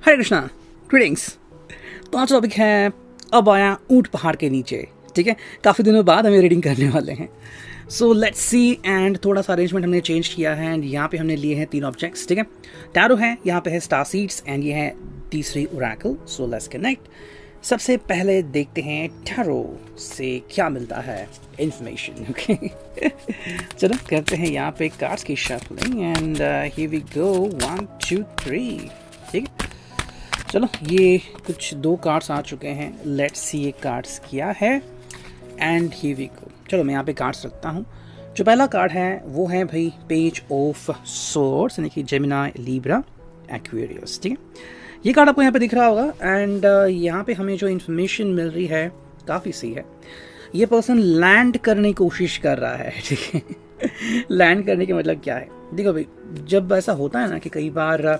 हरे Krishna, greetings. तो आज topic है अब आया ऊंट पहाड़ के नीचे। ठीक है, काफ़ी दिनों बाद हम रीडिंग करने वाले हैं। So let's see. एंड थोड़ा सा अरेंजमेंट हमने चेंज किया है एंड यहाँ पे हमने लिए हैं 3 ऑब्जेक्ट्स। ठीक है, टैरो है, यहाँ पे है स्टार सीड्स एंड ये है तीसरी ओरेकल। So let's connect. सबसे पहले देखते हैं टैरो से क्या मिलता है इन्फॉर्मेशन। ओके चलो करते हैं यहाँ पे कार्ड्स की shuffling and here we go 1 2 3। ठीक है, चलो ये कुछ 2 कार्ड्स आ चुके हैं। लेट्स सी ये कार्ड्स क्या है एंड हियर वी गो। चलो मैं यहाँ पे कार्ड्स रखता हूँ। जो पहला कार्ड है वो है भाई पेज ऑफ सोर्ड्स, यानी कि जेमिनी, लिब्रा, एक्वेरियस। ठीक है, ये कार्ड आपको यहाँ पे दिख रहा होगा एंड यहाँ पे हमें जो इन्फॉर्मेशन मिल रही है काफ़ी सही है। ये पर्सन लैंड करने की कोशिश कर रहा है। ठीक है, लैंड करने के मतलब क्या है? देखो भाई, जब ऐसा होता है ना कि कई बार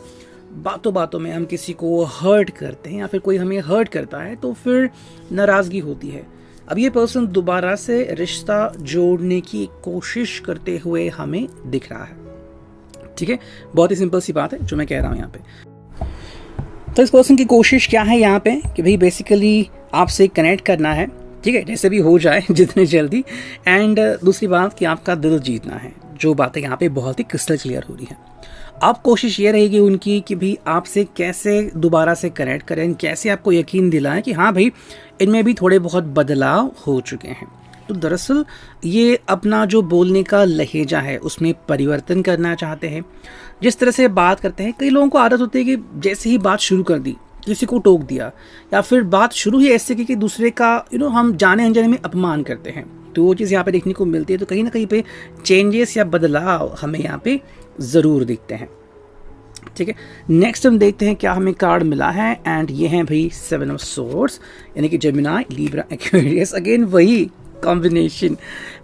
बातों बातों में हम किसी को हर्ट करते हैं या फिर कोई हमें हर्ट करता है तो फिर नाराज़गी होती है। अब ये पर्सन दोबारा से रिश्ता जोड़ने की कोशिश करते हुए हमें दिख रहा है। ठीक है, बहुत ही सिंपल सी बात है जो मैं कह रहा हूँ यहाँ पे। तो इस पर्सन की कोशिश क्या है यहाँ पे कि भाई बेसिकली आपसे कनेक्ट करना है। ठीक है, जैसे भी हो जाए जितने जल्दी। एंड दूसरी बात कि आपका दिल जीतना है। जो बातें यहाँ पे बहुत ही क्रिस्टल क्लियर हो रही हैं। अब कोशिश ये रहेगी उनकी कि भाई आपसे कैसे दोबारा से कनेक्ट करें, कैसे आपको यकीन दिलाएं कि हाँ भाई इनमें भी थोड़े बहुत बदलाव हो चुके हैं। तो दरअसल ये अपना जो बोलने का लहजा है उसमें परिवर्तन करना चाहते हैं। जिस तरह से बात करते हैं, कई लोगों को आदत होती है कि जैसे ही बात शुरू कर दी किसी को टोक दिया या फिर बात शुरू ही ऐसे की कि दूसरे का हम जाने अनजाने में अपमान करते हैं। तो वो चीज़ यहाँ पे देखने को मिलती है। तो कहीं ना कहीं पे चेंजेस या बदलाव हमें यहाँ पे ज़रूर दिखते हैं। ठीक है, नेक्स्ट हम देखते हैं क्या हमें कार्ड मिला है एंड ये है भाई 7 ऑफ सोर्ड्स, यानी कि जेमिनी, लिब्रा, एक्वेरियस। अगेन वही कॉम्बिनेशन।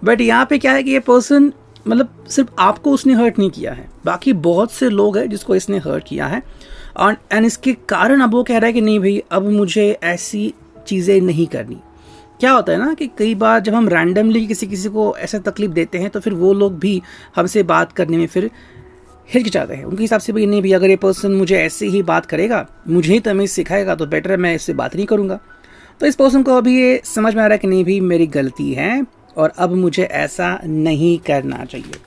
बट यहाँ पे क्या है कि ये पर्सन मतलब सिर्फ आपको उसने हर्ट नहीं किया है, बाकी बहुत से लोग हैं जिसको इसने हर्ट किया है। और एंड इसके कारण अब वो कह रहा है कि नहीं भाई अब मुझे ऐसी चीज़ें नहीं करनी। क्या होता है ना कि कई बार जब हम रैंडमली किसी को ऐसा तकलीफ देते हैं तो फिर वो लोग भी हमसे बात करने में फिर हिचकिचाते हैं। उनके हिसाब से भाई नहीं भाई अगर ये पर्सन मुझे ऐसे ही बात करेगा, मुझे ही तमीज़ सिखाएगा तो बेटर है मैं इससे बात नहीं करूँगा। तो इस पर्सन को अभी ये समझ में आ रहा है कि नहीं भाई मेरी गलती है और अब मुझे ऐसा नहीं करना चाहिए।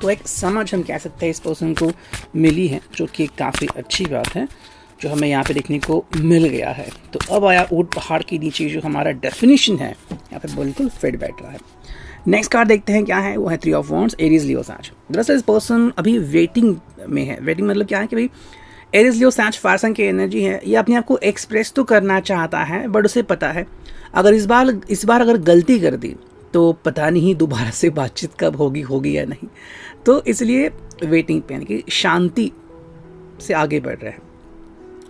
तो एक समझ हम कह सकते हैं इस पर्सन को मिली है, जो कि काफ़ी अच्छी बात है जो हमें यहाँ पे देखने को मिल गया है। तो अब आया ऊंट पहाड़ के नीचे जो हमारा डेफिनेशन है यहाँ पे बिल्कुल फिट बैठ रहा है। नेक्स्ट कार्ड देखते हैं क्या है, वो है 3 ऑफ वॉन्ड्स, एरीज, लियो, सैज। दरअसल इस पर्सन अभी वेटिंग में है। वेटिंग मतलब क्या है कि भाई एरीज, लियो, सैज फायर साइन की एनर्जी है। ये अपने आप को एक्सप्रेस तो करना चाहता है बट उसे पता है अगर इस बार अगर गलती कर दी तो पता नहीं दोबारा से बातचीत कब होगी या नहीं। तो इसलिए वेटिंग पे, यानी कि शांति से आगे बढ़ रहे हैं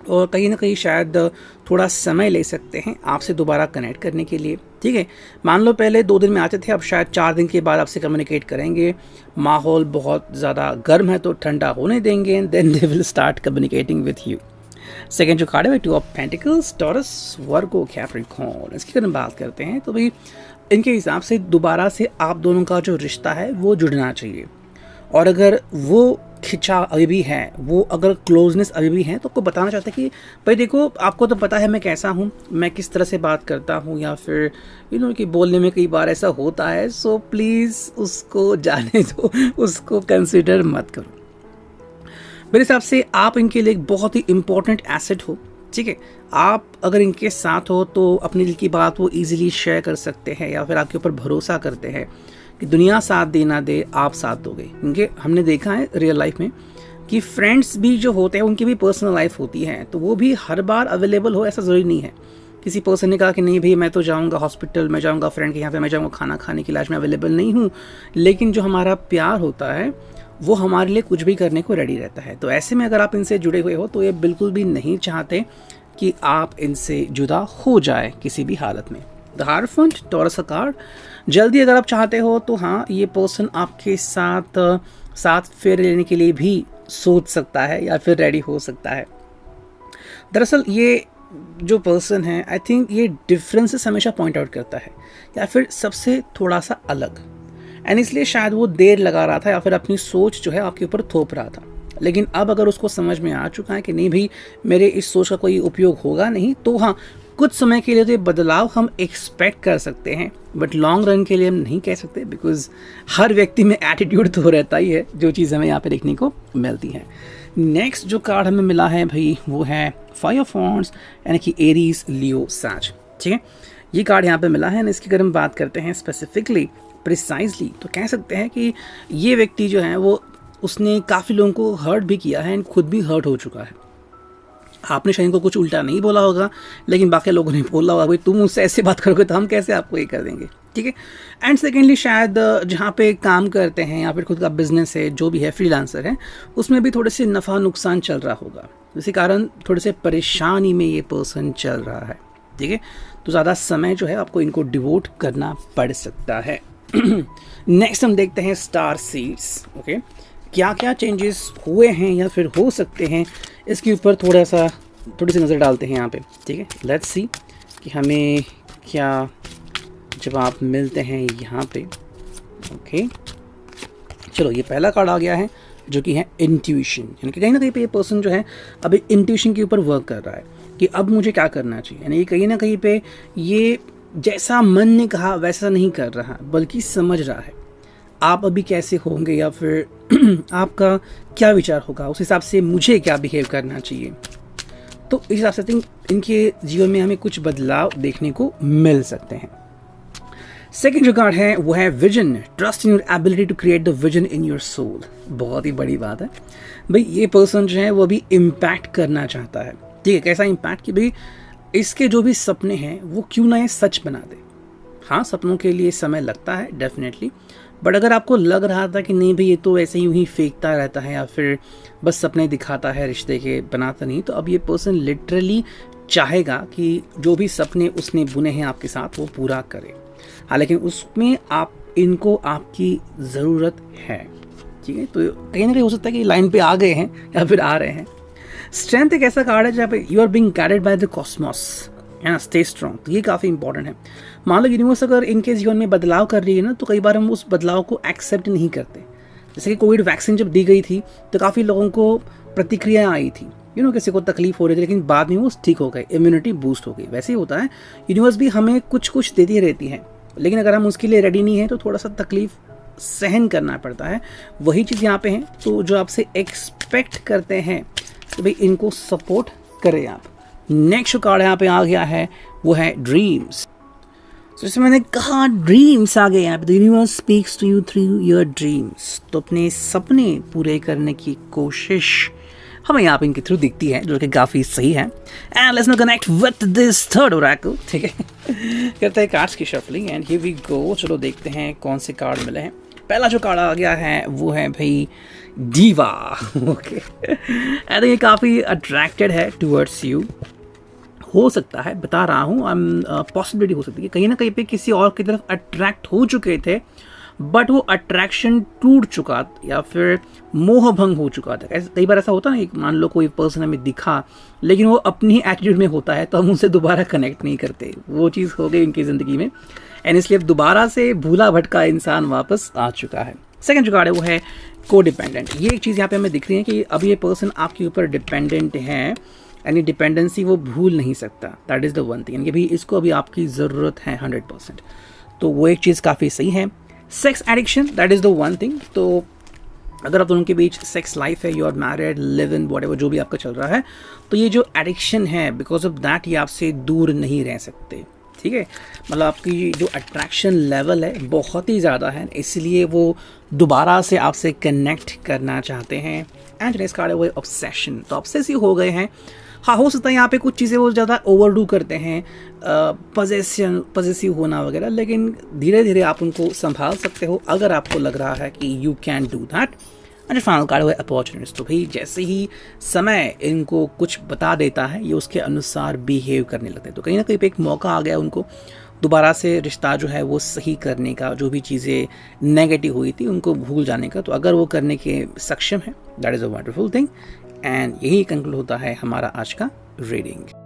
और कहीं ना कहीं शायद थोड़ा समय ले सकते हैं आपसे दोबारा कनेक्ट करने के लिए। ठीक है, मान लो पहले 2 दिन में आते थे, अब शायद 4 दिन के बाद आपसे कम्युनिकेट करेंगे। माहौल बहुत ज़्यादा गर्म है तो ठंडा होने देंगे, then they will start communicating with you. Second जो कार्ड है 2 of pentacles, Taurus, Virgo, Capricorn. इसकी अगर हम बात करते हैं तो भाई इनके हिसाब से दोबारा से आप दोनों का जो रिश्ता है वो जुड़ना चाहिए। और अगर वो खिंचा अभी भी है, वो अगर क्लोजनेस अभी भी है तो आपको बताना चाहता है कि भाई देखो आपको तो पता है मैं कैसा हूँ, मैं किस तरह से बात करता हूँ, या फिर कि बोलने में कई बार ऐसा होता है। सो प्लीज़ उसको जाने दो, उसको कंसिडर मत करो। मेरे हिसाब से आप इनके लिए एक बहुत ही इम्पोर्टेंट एसेट हो। ठीक है, आप अगर इनके साथ हो तो अपने दिल की बात वो इजीली शेयर कर सकते हैं या फिर आपके ऊपर भरोसा करते हैं कि दुनिया साथ दे ना दे आप साथ दोगे। क्योंकि हमने देखा है रियल लाइफ में कि फ्रेंड्स भी जो होते हैं उनकी भी पर्सनल लाइफ होती है, तो वो भी हर बार अवेलेबल हो ऐसा ज़रूरी नहीं है। किसी पर्सन ने कहा कि नहीं भाई मैं तो जाऊंगा हॉस्पिटल, मैं जाऊंगा फ्रेंड के यहाँ पे, मैं जाऊंगा खाना खाने के लिए, आज मैं अवेलेबल नहीं हूँ। लेकिन जो हमारा प्यार होता है वो हमारे लिए कुछ भी करने को रेडी रहता है। तो ऐसे में अगर आप इनसे जुड़े हुए हो तो ये बिल्कुल भी नहीं चाहते कि आप इनसे जुदा हो जाए किसी भी हालत में। द हायरफेंट, टॉरस का कार्ड। जल्दी अगर आप चाहते हो तो हाँ, ये पर्सन आपके साथ फेरे लेने के लिए भी सोच सकता है या फिर रेडी हो सकता है। दरअसल ये जो पर्सन है आई थिंक ये डिफरेंसेस हमेशा पॉइंट आउट करता है या फिर सबसे थोड़ा सा अलग, एंड इसलिए शायद वो देर लगा रहा था या फिर अपनी सोच जो है आपके ऊपर थोप रहा था। लेकिन अब अगर उसको समझ में आ चुका है कि नहीं भाई मेरे इस सोच का कोई उपयोग होगा नहीं, तो हाँ कुछ समय के लिए तो ये बदलाव हम एक्सपेक्ट कर सकते हैं, बट लॉन्ग रन के लिए हम नहीं कह सकते, बिकॉज हर व्यक्ति में एटीट्यूड तो रहता ही है, जो चीज़ हमें यहाँ पे देखने को मिलती है। नेक्स्ट जो कार्ड हमें मिला है भाई वो है फाइव ऑफ वॉन्ड्स, यानी कि एरीज, लियो, सैज। ठीक है, ये कार्ड यहाँ पे मिला है। इसकी अगर हम बात करते हैं स्पेसिफिकली प्रिसाइजली, तो कह सकते हैं कि ये व्यक्ति जो है वो उसने काफ़ी लोगों को हर्ट भी किया है एंड खुद भी हर्ट हो चुका है। आपने शायद को कुछ उल्टा नहीं बोला होगा, लेकिन बाकी लोगों ने बोला होगा भाई तुम मुझसे ऐसे बात करोगे तो हम कैसे आपको ये कर देंगे। ठीक है, एंड सेकेंडली शायद जहाँ पे काम करते हैं या फिर खुद का बिजनेस है, जो भी है, फ्रीलांसर है, उसमें भी थोड़े से नफ़ा नुकसान चल रहा होगा, इसी कारण थोड़े से परेशानी में ये पर्सन चल रहा है। ठीक है, तो ज़्यादा समय जो है आपको इनको डिवोट करना पड़ सकता है। नेक्स्ट हम देखते हैं स्टार सीड्स। ओके, क्या क्या चेंजेस हुए हैं या फिर हो सकते हैं, इसके ऊपर थोड़ी सी नज़र डालते हैं यहाँ पे। ठीक है, लेट्स सी कि हमें क्या जवाब मिलते हैं यहाँ पे। ओके, चलो ये पहला कार्ड आ गया है जो कि है इंट्यूशन, यानी कि कहीं ना कहीं पे ये पर्सन जो है अभी इंट्यूशन के ऊपर वर्क कर रहा है कि अब मुझे क्या करना चाहिए, यानी कहीं ना कहीं पे ये जैसा मन ने कहा वैसा नहीं कर रहा, बल्कि समझ रहा है आप अभी कैसे होंगे या फिर आपका क्या विचार होगा, उस हिसाब से मुझे क्या बिहेव करना चाहिए। तो इस हिसाब से थिंक इनके जीवन में हमें कुछ बदलाव देखने को मिल सकते हैं। सेकेंड जो कार्ड है वो है vision, trust in your ability to create the vision in your soul. बहुत ही बड़ी बात है भाई, ये पर्सन जो है वो अभी इम्पैक्ट करना चाहता है। ठीक है, कैसा इम्पैक्ट कि भाई इसके जो भी सपने हैं वो क्यों ना ये सच बना दे। हाँ, सपनों के लिए समय लगता है डेफिनेटली, बट अगर आपको लग रहा था कि नहीं भाई ये तो ऐसे ही फेंकता रहता है या फिर बस सपने दिखाता है, रिश्ते के बनाता नहीं, तो अब ये पर्सन लिटरली चाहेगा कि जो भी सपने उसने बुने हैं आपके साथ वो पूरा करे। हाँ, लेकिन उसमें इनको आपकी ज़रूरत है। ठीक है, तो कहीं ना कहीं हो सकता है कि लाइन पे आ गए हैं या फिर आ रहे हैं। स्ट्रेंथ एक ऐसा कार्ड है जहाँ पे you are being guided by the cosmos, है ना, स्टे स्ट्रॉन्ग। तो ये काफ़ी इंपॉर्टेंट है। मान लो यूनिवर्स अगर इनके जीवन में बदलाव कर रही है ना, तो कई बार हम उस बदलाव को एक्सेप्ट नहीं करते। जैसे कि कोविड वैक्सीन जब दी गई थी तो काफ़ी लोगों को प्रतिक्रिया आई थी, किसी को तकलीफ हो रही थी, लेकिन बाद में वो ठीक हो गए, इम्यूनिटी बूस्ट हो गई। वैसे ही होता है, यूनिवर्स भी हमें कुछ कुछ देती रहती है, लेकिन अगर हम उसके लिए रेडी नहीं है तो थोड़ा सा तकलीफ सहन करना पड़ता है। वही चीज़ यहाँ पे है, तो जो आपसे एक्सपेक्ट करते हैं तो भाई इनको सपोर्ट करें आप। नेक्स्ट कार्ड यहाँ पे आ गया है वो है ड्रीम्स। तो जैसे मैंने कहा ड्रीम्स आ गए यहाँ पे, the universe speaks to you through your dreams. तो अपने सपने पूरे करने की कोशिश हमें यहाँ पे इनके थ्रू दिखती है, जो कि काफ़ी सही है। And let's now connect with this third oracle. ठीक है, करते हैं कार्ड्स की shuffling and here we go. चलो देखते हैं कौन से कार्ड मिले हैं। पहला जो कार्ड आ गया है वो है भाई डीवा। ओके, आई थिंक ये काफ़ी अट्रैक्टेड है टूवर्ड्स यू। हो सकता है, बता रहा हूँ, पॉसिबिलिटी हो सकती है कहीं ना कहीं पे किसी और की तरफ अट्रैक्ट हो चुके थे, बट वो अट्रैक्शन टूट चुका या फिर मोह भंग हो चुका था। कई बार ऐसा होता है ना, मान लो कोई पर्सन हमें दिखा लेकिन वो अपनी एटीट्यूड में होता है, तो हम उनसे दोबारा कनेक्ट नहीं करते। वो चीज़ हो गई उनकी ज़िंदगी में, एंड इसलिए अब दोबारा से भूला भटका इंसान वापस आ चुका है। सेकंड जो कार्ड है वो है को डिपेंडेंट। ये एक चीज़ यहाँ पे हमें दिख रही है कि अब ये पर्सन आपके ऊपर डिपेंडेंट है, यानी डिपेंडेंसी वो भूल नहीं सकता। That is the one thing, यानी कि भाई इसको अभी आपकी ज़रूरत है 100%। तो वो एक चीज़ काफ़ी सही है। Sex addiction, that is the one thing. तो अगर आप दोनों के बीच सेक्स लाइफ है, you are married, live in, whatever जो भी आपका चल रहा है, तो ये जो एडिक्शन है बिकॉज ऑफ दैट ये आपसे दूर नहीं रह सकते। ठीक है, मतलब आपकी जो अट्रैक्शन लेवल है बहुत ही ज़्यादा है, इसलिए वो दोबारा से आपसे कनेक्ट करना चाहते हैं। एंड नेक्स्ट कार्ड है वो ऑब्सेशन। तो ऑब्सेसिव हो गए हैं। हाँ, हो सकता है यहाँ पे कुछ चीज़ें वो ज़्यादा ओवरडू करते हैं, पॉजेसिव होना वगैरह, लेकिन धीरे धीरे आप उनको संभाल सकते हो अगर आपको लग रहा है कि you can do that. And final card हुआ अपॉर्चुनिटीज। तो भाई जैसे ही समय इनको कुछ बता देता है, ये उसके अनुसार बिहेव करने लगते हैं। तो कहीं ना कहीं पे एक मौका आ गया उनको दोबारा से रिश्ता जो है वो सही करने का, जो भी चीज़ें नेगेटिव हुई थी उनको भूल जाने का। तो अगर वो करने के सक्षम है, that is a wonderful thing. And यही कंक्लूड होता है हमारा आज का रीडिंग।